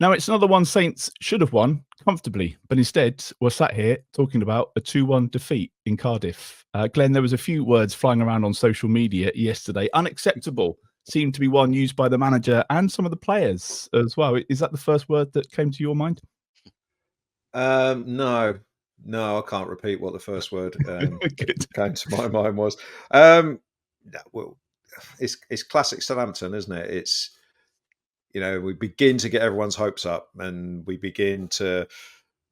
Now, it's another one Saints should have won comfortably, but instead we're sat here talking about a 2-1 defeat in Cardiff. Glenn, there was a few words flying around on social media yesterday. Unacceptable seemed to be one used by the manager and some of the players as well. Is that the first word that came to your mind? No, I can't repeat what the first word came to my mind was. Well, it's classic Southampton, isn't it? It's, we begin to get everyone's hopes up, and we begin to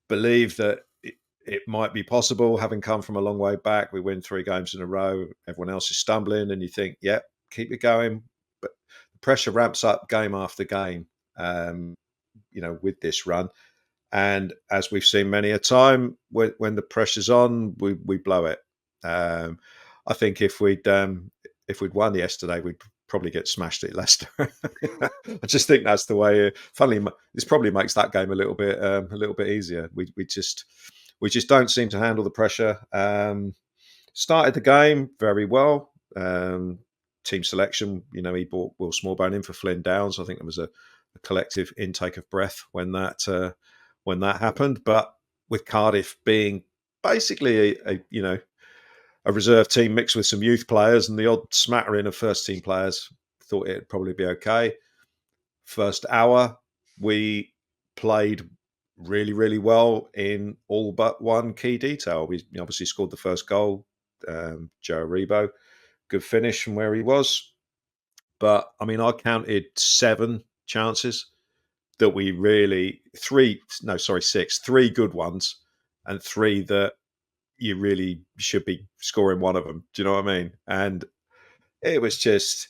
believe that it might be possible, having come from a long way back. We win 3 games in a row. Everyone else is stumbling, and you think, yep, keep it going. But the pressure ramps up game after game, with this run. And as we've seen many a time, when the pressure's on, we blow it. I think if we'd won yesterday, we'd probably get smashed at Leicester. I just think that's the way. Funnily, this probably makes that game a little bit easier. We just don't seem to handle the pressure. Started the game very well. Team selection, he brought Will Smallbone in for Flynn Downs. I think there was a collective intake of breath when that happened. But with Cardiff being basically a reserve team mixed with some youth players and the odd smattering of first team players, thought it'd probably be okay. First hour, we played really, really well in all but one key detail. We obviously scored the first goal, Joe Aribo, good finish from where he was. But I counted 7 chances that we really 6, 3 good ones and 3 that you really should be scoring one of them. Do you know what I mean? And it was just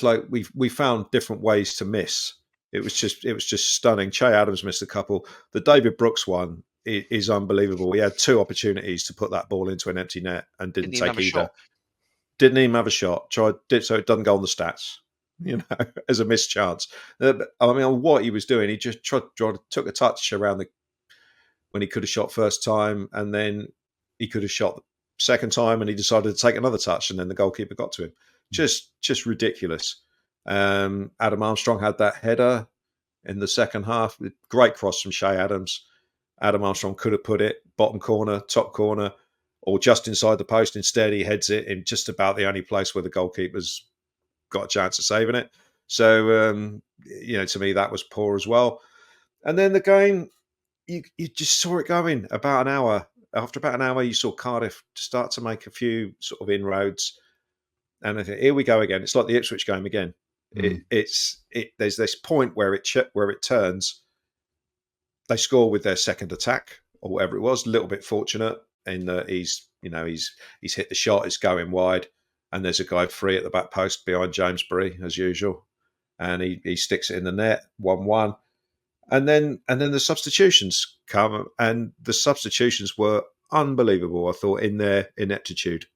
like we found different ways to miss. It was just stunning. Che Adams missed a couple. The David Brooks one is unbelievable. He had 2 opportunities to put that ball into an empty net and didn't take either. Didn't even have a shot. So it doesn't go on the stats, as a missed chance. What he was doing, he just took a touch around when he could have shot first time, and then he could have shot second time, and he decided to take another touch, and then the goalkeeper got to him. Just ridiculous. Adam Armstrong had that header in the second half. Great cross from Che Adams. Adam Armstrong could have put it bottom corner, top corner, or just inside the post. Instead, he heads it in just about the only place where the goalkeeper's got a chance of saving it. So, to me, that was poor as well. And then the game, you just saw it going about an hour. After about an hour, you saw Cardiff start to make a few sort of inroads. And I think, here we go again. It's like the Ipswich game again. There's this point where it turns. They score with their second attack or whatever it was. A little bit fortunate in that he's hit the shot. It's going wide, and there's a guy free at the back post behind James Bree as usual, and he sticks it in the net. 1-1. And then the substitutions come, and the substitutions were unbelievable. I thought in their ineptitude,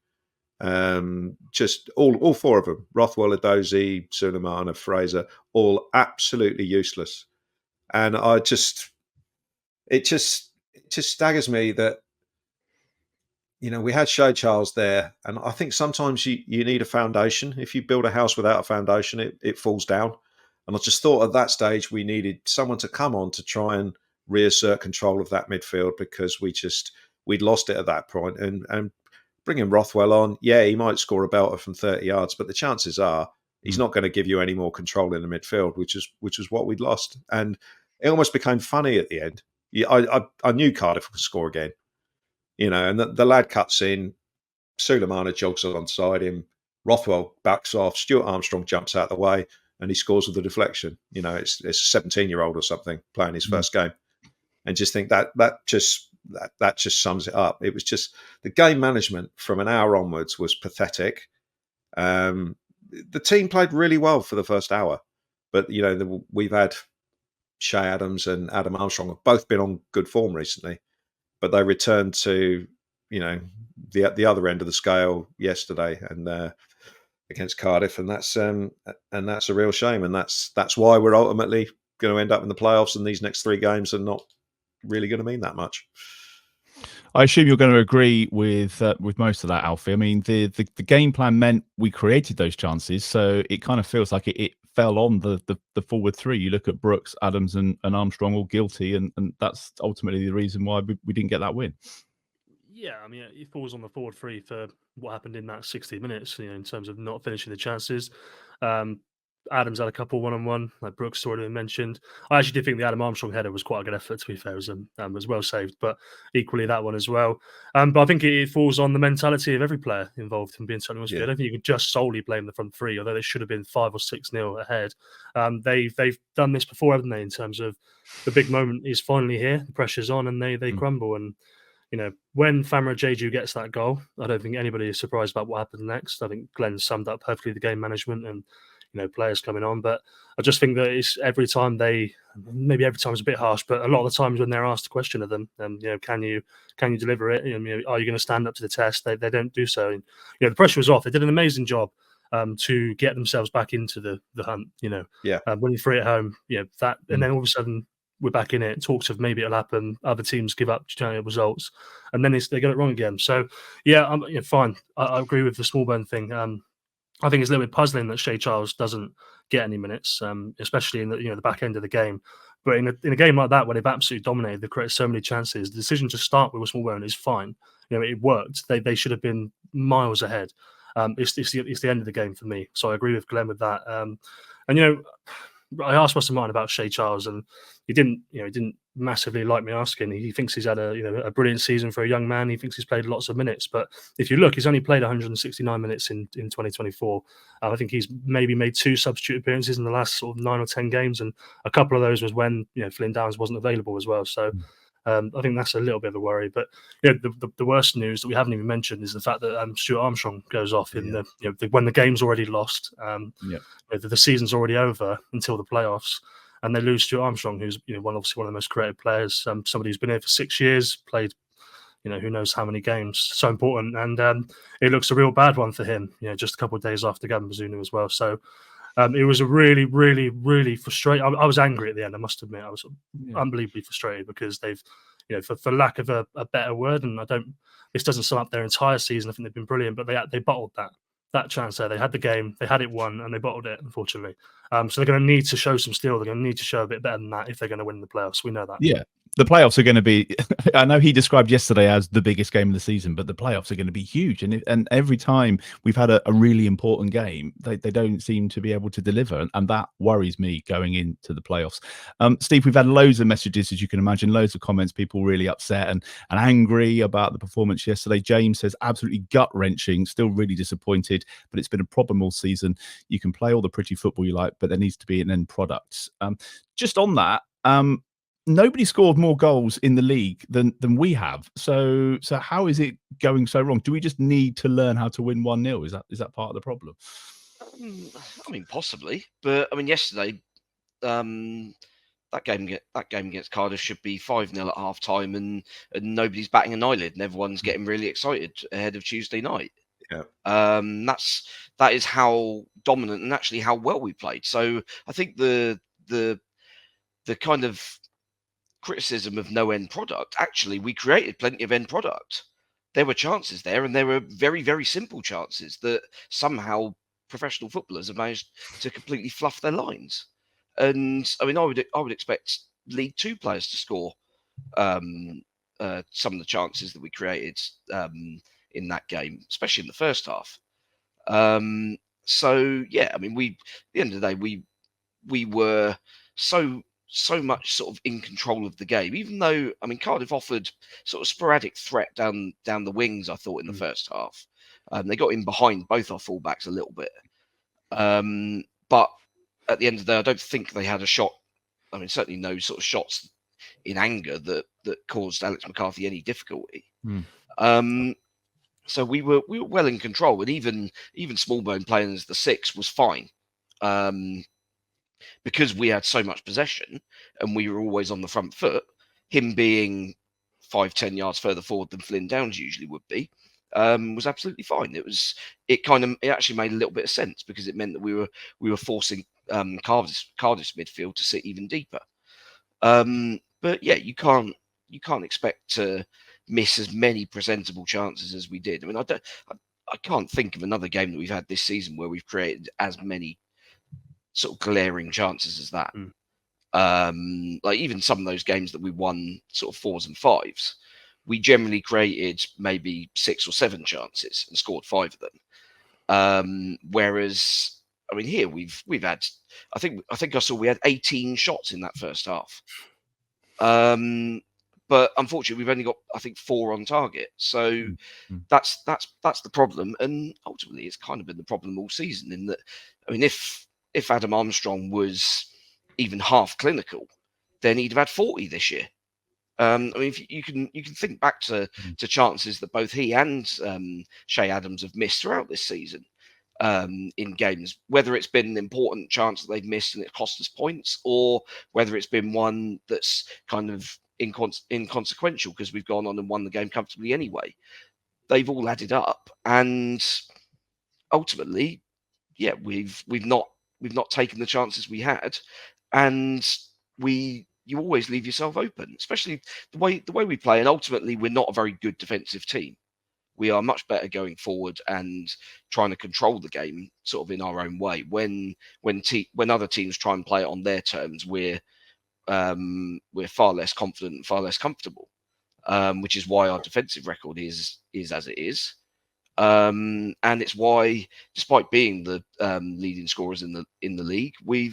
just all 4 of them: Rothwell, Edozie, Sulemana, Fraser, all absolutely useless. And it just staggers me that we had Shea Charles there, and I think sometimes you need a foundation. If you build a house without a foundation, it falls down. And I just thought at that stage we needed someone to come on to try and reassert control of that midfield, because we'd lost it at that point. And bringing Rothwell on, yeah, he might score a belter from 30 yards, but the chances are he's not going to give you any more control in the midfield, which is what we'd lost. And it almost became funny at the end. I knew Cardiff would score again, and the lad cuts in, Sulemana jogs alongside him, Rothwell backs off, Stuart Armstrong jumps out of the way, and he scores with a deflection. It's a 17-year-old or something playing his first game, and just think that just sums it up. It was just the game management from an hour onwards was pathetic. The team played really well for the first hour, but we've had Che Adams and Adam Armstrong have both been on good form recently, but they returned to the other end of the scale yesterday and against Cardiff, and that's a real shame, and that's why we're ultimately going to end up in the playoffs, and these next 3 games are not really going to mean that much. I assume you're going to agree with most of that, Alfie. I mean, the game plan meant we created those chances, so it kind of feels like it fell on the forward three. You look at Brooks, Adams, and Armstrong, all guilty, and that's ultimately the reason why we didn't get that win. Yeah, I mean, it falls on the forward three for what happened in that 60 minutes, in terms of not finishing the chances. Adams had a couple one-on-one, like Brooks already mentioned. I actually did think the Adam Armstrong header was quite a good effort, to be fair. It was well saved, but equally that one as well. But I think it falls on the mentality of every player involved in being totally honest with you. I don't think you could just solely blame the front three, although they should have been 5 or 6-0 ahead. They've done this before, haven't they, in terms of the big moment is finally here, the pressure's on, and they crumble. And when Famara Jeju gets that goal, I don't think anybody is surprised about what happens next. I think Glen summed up perfectly the game management and players coming on. But I just think that it's every time maybe every time is a bit harsh, but a lot of the times when they're asked a question of them, can you deliver it? Are you going to stand up to the test? They don't do so. And, the pressure was off. They did an amazing job to get themselves back into the hunt. Winning 3 at home, that, and then all of a sudden, we're back in it. Talks of maybe it'll happen. Other teams give up results, and then they get it wrong again. So, I'm fine. I agree with the Smallburn thing. I think it's a little bit puzzling that Shea Charles doesn't get any minutes, especially in the back end of the game. But in a game like that, where they've absolutely dominated, they've created so many chances. The decision to start with Smallburn is fine. It worked. They should have been miles ahead. It's the end of the game for me. So I agree with Glenn with that. I asked Russell Martin about Shea Charles, and he didn't massively like me asking. He thinks he's had a brilliant season for a young man. He thinks he's played lots of minutes, but if you look, he's only played 169 minutes in 2024. I think he's maybe made 2 substitute appearances in the last sort of 9 or 10 games, and a couple of those was when Flynn Downs wasn't available as well. So. I think that's a little bit of a worry, but the worst news that we haven't even mentioned is the fact that Stuart Armstrong goes off in when the game's already lost. The season's already over until the playoffs, and they lose Stuart Armstrong, who's obviously one of the most creative players. Somebody who's been here for 6 years, played who knows how many games, so important, and it looks a real bad one for him. Just a couple of days after Gavin Bazunu as well. So. It was a really, really, really frustrating. I was angry at the end. I must admit, I was unbelievably frustrated because they've, for lack of a better word, and this doesn't sum up their entire season. I think they've been brilliant, but they bottled that chance there. They had the game, they had it won, and they bottled it, unfortunately. So they're going to need to show some steel. They're going to need to show a bit better than that if they're going to win the playoffs. We know that. Yeah. The playoffs are going to be, I know he described yesterday as the biggest game of the season, but the playoffs are going to be huge. And every time we've had a really important game, they don't seem to be able to deliver. And that worries me going into the playoffs. Steve, we've had loads of messages, as you can imagine, loads of comments, people really upset and angry about the performance yesterday. James says, absolutely gut-wrenching, still really disappointed, but it's been a problem all season. You can play all the pretty football you like, but there needs to be an end product. Just on that, nobody scored more goals in the league than we have. So how is it going so wrong? Do we just need to learn how to win 1-0? Is that part of the problem? I mean, possibly, but I mean, yesterday, that game against Cardiff should be 5-0 at half time, and nobody's batting an eyelid, and everyone's getting really excited ahead of Tuesday night. Yeah. That is how dominant and actually how well we played. So I think the kind of criticism of no end product, actually we created plenty of end product. There were chances there, and there were very, very simple chances that somehow professional footballers have managed to completely fluff their lines. And I mean, I would expect League Two players to score some of the chances that we created in that game, especially in the first half. So yeah, I mean, at the end of the day, we were so much sort of in control of the game, even though, I mean, Cardiff offered sort of sporadic threat down the wings, I thought, in the first half. They got in behind both our fullbacks a little bit. But at the end of the day, I don't think they had a shot. I mean, certainly no sort of shots in anger that caused Alex McCarthy any difficulty. So we were well in control, and even Smallbone playing as the 6 was fine. Because we had so much possession and we were always on the front foot, him being 5-10 yards further forward than Flynn Downs usually would be, was absolutely fine. It actually made a little bit of sense because it meant that we were forcing Cardiff's midfield to sit even deeper. But yeah, you can't expect to miss as many presentable chances as we did. I mean, I can't think of another game that we've had this season where we've created as many sort of glaring chances as that. Like even some of those games that we won sort of 4s and 5s, we generally created maybe 6 or 7 chances and scored 5 of them. Whereas, I mean, here we've had, I think I saw we had 18 shots in that first half. But unfortunately, we've only got, I think, 4 on target. So that's the problem, and ultimately, it's kind of been the problem all season. In that, I mean, if Adam Armstrong was even half clinical, then he'd have had 40 this year. I mean, if you can think back to chances that both he and Shay Adams have missed throughout this season in games, whether it's been an important chance that they've missed and it cost us points, or whether it's been one that's kind of inconsequential because we've gone on and won the game comfortably anyway. They've all added up, and ultimately, yeah, we've not taken the chances we had, and you always leave yourself open, especially the way we play. And ultimately, we're not a very good defensive team. We are much better going forward and trying to control the game sort of in our own way. When other teams try and play it on their terms, we're far less confident and far less comfortable, which is why our defensive record is as it is. And it's why, despite being the leading scorers in the league, we're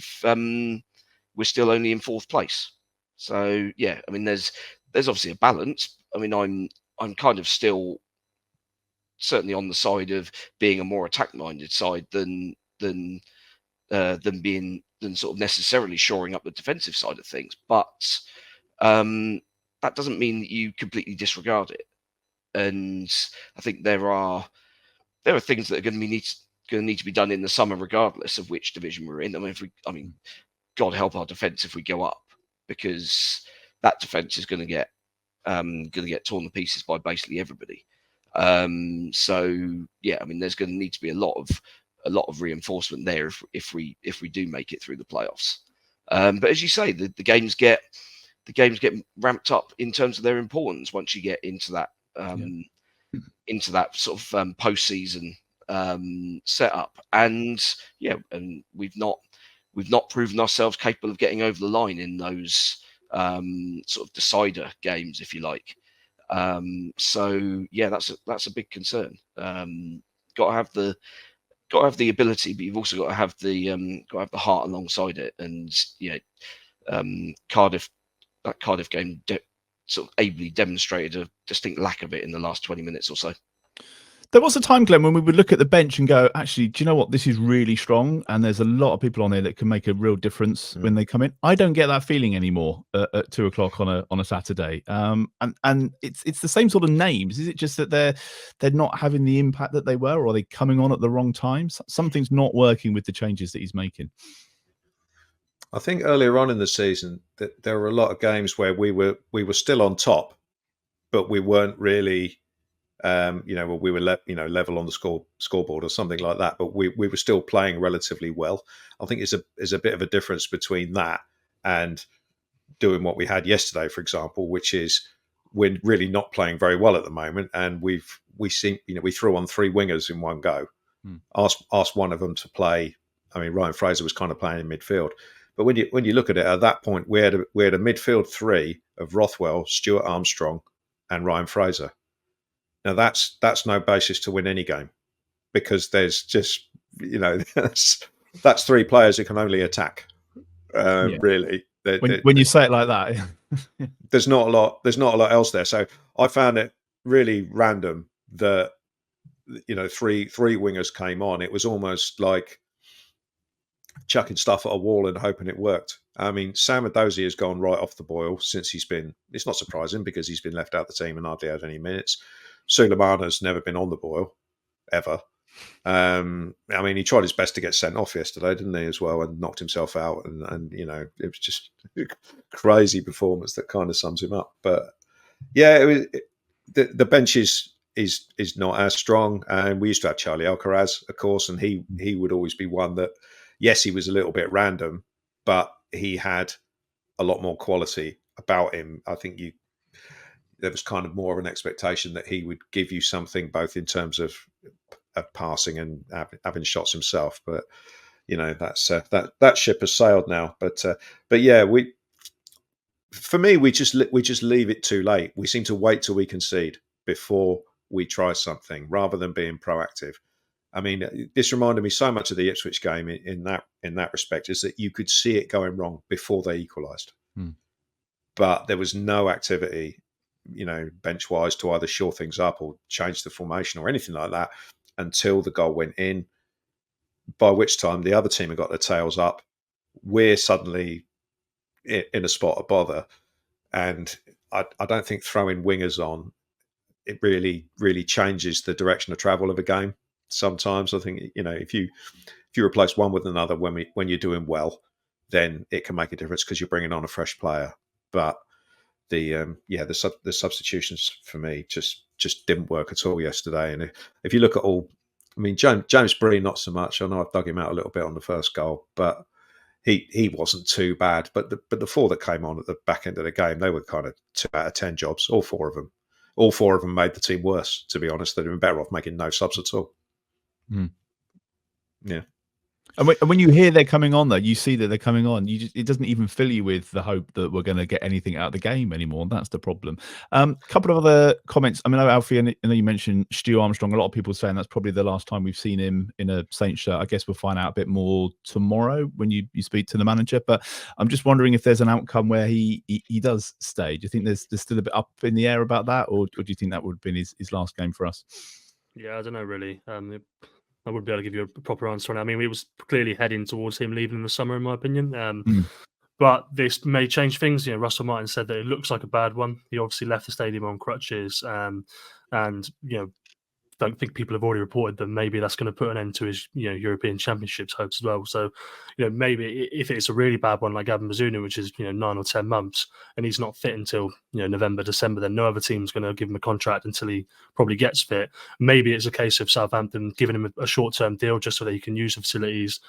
still only in 4th place. So yeah, I mean, there's obviously a balance. I mean, I'm kind of still certainly on the side of being a more attack-minded side than sort of necessarily shoring up the defensive side of things. But that doesn't mean that you completely disregard it. And I think there are things that are going to need to be done in the summer, regardless of which division we're in. I mean, God help our defence if we go up, because that defence is going to get torn to pieces by basically everybody. So yeah, I mean, there's going to need to be a lot of reinforcement there if we do make it through the playoffs. But as you say, the games get ramped up in terms of their importance once you get into that sort of postseason setup. And yeah, and we've not proven ourselves capable of getting over the line in those sort of decider games, if you like. So yeah, that's a big concern. Got to have the ability, but you've also got to have the heart alongside it. And Cardiff game sort of ably demonstrated a distinct lack of it in the last 20 minutes or so. There was a time, Glenn, when we would look at the bench and go, actually, do you know what? This is really strong, and there's a lot of people on there that can make a real difference when they come in. I don't get that feeling anymore at 2 o'clock on a Saturday. And it's the same sort of names. Is it just that they're not having the impact that they were, or are they coming on at the wrong time? Something's not working with the changes that he's making. I think earlier on in the season that there were a lot of games where we were still on top, but we weren't really. We were level on the scoreboard or something like that, but we were still playing relatively well. I think there's a bit of a difference between that and doing what we had yesterday, for example, which is we're really not playing very well at the moment, and we threw on 3 wingers in one go. Asked one of them to play. I mean, Ryan Fraser was kind of playing in midfield, but when you look at it at that point, we had a midfield 3 of Rothwell, Stuart Armstrong, and Ryan Fraser. Now that's no basis to win any game, because there's just that's 3 players who can only attack. Really, when you say it like that, there's not a lot else there. So I found it really random that three wingers came on. It was almost like chucking stuff at a wall and hoping it worked. I mean, Sam Adozie has gone right off the boil since he's been. It's not surprising because he's been left out the team and hardly had any minutes. Suleimana's never been on the boil, ever. I mean, he tried his best to get sent off yesterday, didn't he, as well, and knocked himself out. And it was just a crazy performance that kind of sums him up. But yeah, the bench is not as strong. And we used to have Charlie Alcaraz, of course, and he would always be one that, yes, he was a little bit random, but he had a lot more quality about him. I think there was kind of more of an expectation that he would give you something both in terms of passing and having shots himself. But that's that ship has sailed now. But yeah, for me, we just leave it too late. We seem to wait till we concede before we try something rather than being proactive. I mean, this reminded me so much of the Ipswich game in that respect, is that you could see it going wrong before they equalised, but there was no activity, bench wise, to either shore things up or change the formation or anything like that until the goal went in. By which time the other team had got their tails up. We're suddenly in a spot of bother, and I don't think throwing wingers on it really changes the direction of travel of a game. Sometimes I think if you replace one with another when you're doing well, then it can make a difference because you're bringing on a fresh player. But the substitutions for me just didn't work at all yesterday. And if you look at all, I mean, James Bree not so much. I know I've dug him out a little bit on the first goal, but he wasn't too bad. But the four that came on at the back end of the game, they were kind of 2 out of 10 jobs. All four of them made the team worse. To be honest, they'd have been better off making no subs at all. Yeah. And when you hear they're coming on, though, you see that they're coming on. It doesn't even fill you with the hope that we're going to get anything out of the game anymore. And that's the problem. A couple of other comments. I mean, Alfie, I know you mentioned Stu Armstrong. A lot of people saying that's probably the last time we've seen him in a Saints shirt. I guess we'll find out a bit more tomorrow when you speak to the manager. But I'm just wondering if there's an outcome where he does stay. Do you think there's still a bit up in the air about that, or do you think that would have been his last game for us? Yeah, I don't know really. I wouldn't be able to give you a proper answer on it. I mean, it was clearly heading towards him leaving in the summer, in my opinion. But this may change things. Russell Martin said that it looks like a bad one. He obviously left the stadium on crutches, and don't think people have already reported that maybe that's going to put an end to his European Championships hopes as well. So maybe if it's a really bad one like Gavin Bazunu, which is 9 or 10 months, and he's not fit until November, December, then no other team's going to give him a contract until he probably gets fit. Maybe it's a case of Southampton giving him a short-term deal just so that he can use the facilities,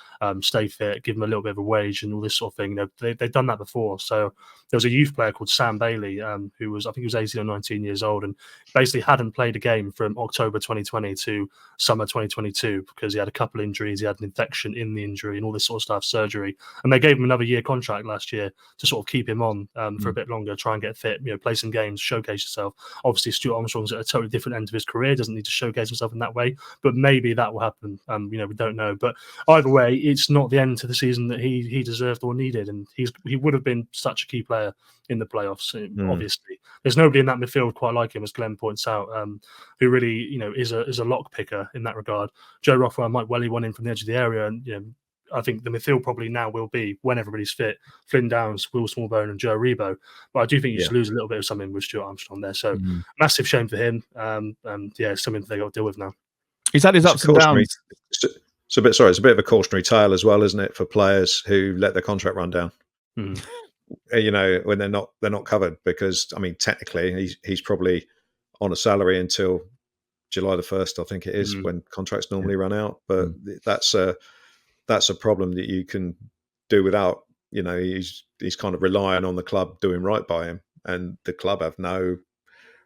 stay fit, give him a little bit of a wage and all this sort of thing. They've done that before. So there was a youth player called Sam Bailey, who was, I think he was 18 or 19 years old, and basically hadn't played a game from October 2020 to summer 2022 because he had a couple injuries, he had an infection in the injury and all this sort of stuff, surgery. And they gave him another year contract last year to sort of keep him on for a bit longer, try and get fit, play some games, showcase yourself. Obviously, Stuart Armstrong's at a totally different end of his career, doesn't need to showcase himself in that way, but maybe that will happen. We don't know. But either way, it's not the end to the season that he deserved or needed. And he would have been such a key player in the playoffs, obviously. There's nobody in that midfield quite like him, as Glen points out, who really, is a lock picker in that regard. Joe Rothwell might well one in from the edge of the area, and I think the midfield probably now will be, when everybody's fit, Flynn Downs, Will Smallbone, and Joe Rebo. But I do think you just lose a little bit of something with Stuart Armstrong there. So massive shame for him. It's something they got to deal with now. He's had his ups and downs. It's a bit of a cautionary tale as well, isn't it, for players who let their contract run down? When they're not covered, because I mean, technically, he's probably on a salary until July the 1st, I think it is, when contracts normally run out. But that's a problem that you can do without. He's kind of relying on the club doing right by him, and the club have no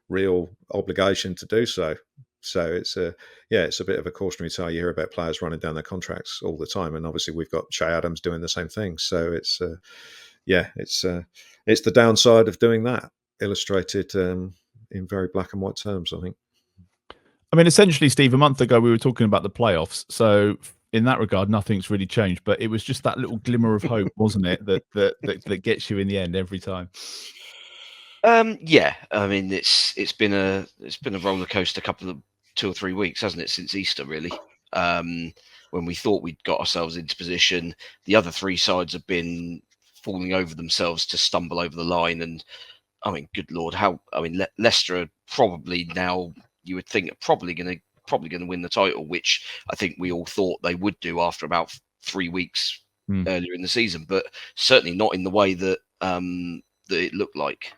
real obligation to do so. So it's a bit of a cautionary tale. You hear about players running down their contracts all the time, and obviously we've got Che Adams doing the same thing. So it's the downside of doing that, illustrated in very black and white terms, I think. I mean, essentially, Steve, a month ago we were talking about the playoffs. So in that regard, nothing's really changed. But it was just that little glimmer of hope, wasn't it, that gets you in the end every time. Yeah, I mean, it's been a roller coaster couple of 2 or 3 weeks, hasn't it, since Easter, really. When we thought we'd got ourselves into position, the other 3 sides have been falling over themselves to stumble over the line. And I mean, good Lord, Leicester are probably now, you would think, probably going to win the title, which I think we all thought they would do after about 3 weeks earlier in the season, but certainly not in the way that it looked like,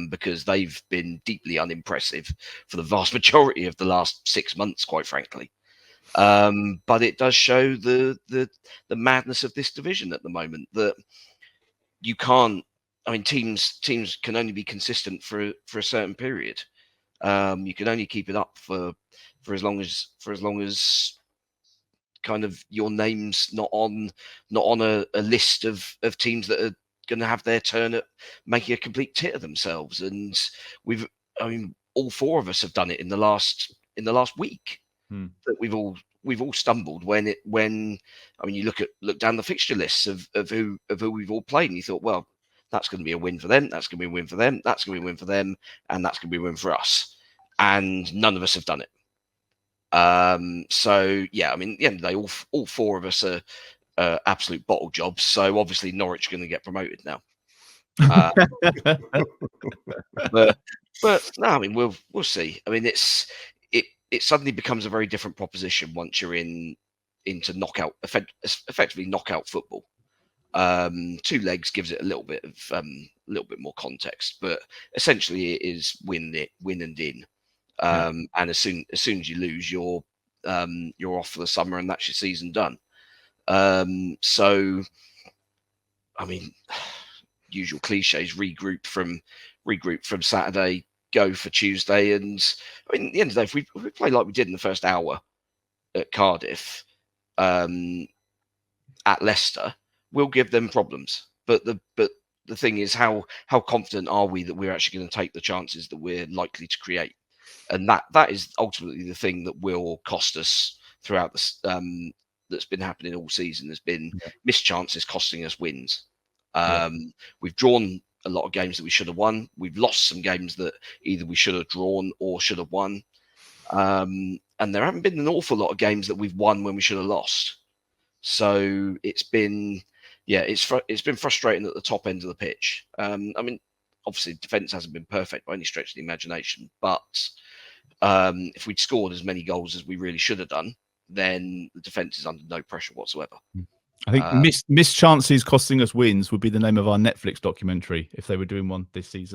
because they've been deeply unimpressive for the vast majority of the last 6 months, quite frankly. But it does show the madness of this division at the moment, that you can't. I mean, teams can only be consistent for a certain period. You can only keep it up for as long as kind of your name's not on a list of teams that are going to have their turn at making a complete tit of themselves. And all four of us have done it in the last week. That we've all stumbled when you look down the fixture lists of who we've all played, and you thought, well, that's going to be a win for them, that's going to be a win for them, that's going to be a win for them, and that's going to be a win for us. And none of us have done it. So yeah, I mean, at the end of the day, all four of us are absolute bottle jobs. So obviously Norwich are going to get promoted now. But no, I mean, we'll see. I mean, it suddenly becomes a very different proposition once you're into knockout, effectively knockout football. 2 legs gives it a little bit more context, but essentially it is win and in. And as soon as you lose, you're off for the summer, and that's your season done. So, I mean, usual cliches: regroup from Saturday, go for Tuesday, and I mean, at the end of the day, if we play like we did in the first hour at Cardiff, at Leicester, we'll give them problems. But the thing is, how confident are we that we're actually going to take the chances that we're likely to create? And that is ultimately the thing that will cost us throughout this. That's been happening all season. There's been missed chances costing us wins. We've drawn a lot of games that we should have won. We've lost some games that either we should have drawn or should have won. And there haven't been an awful lot of games that we've won when we should have lost. So it's been frustrating at the top end of the pitch. I mean, obviously defence hasn't been perfect by any stretch of the imagination, but if we'd scored as many goals as we really should have done, then the defence is under no pressure whatsoever. I think missed chances costing us wins would be the name of our Netflix documentary if they were doing one this season.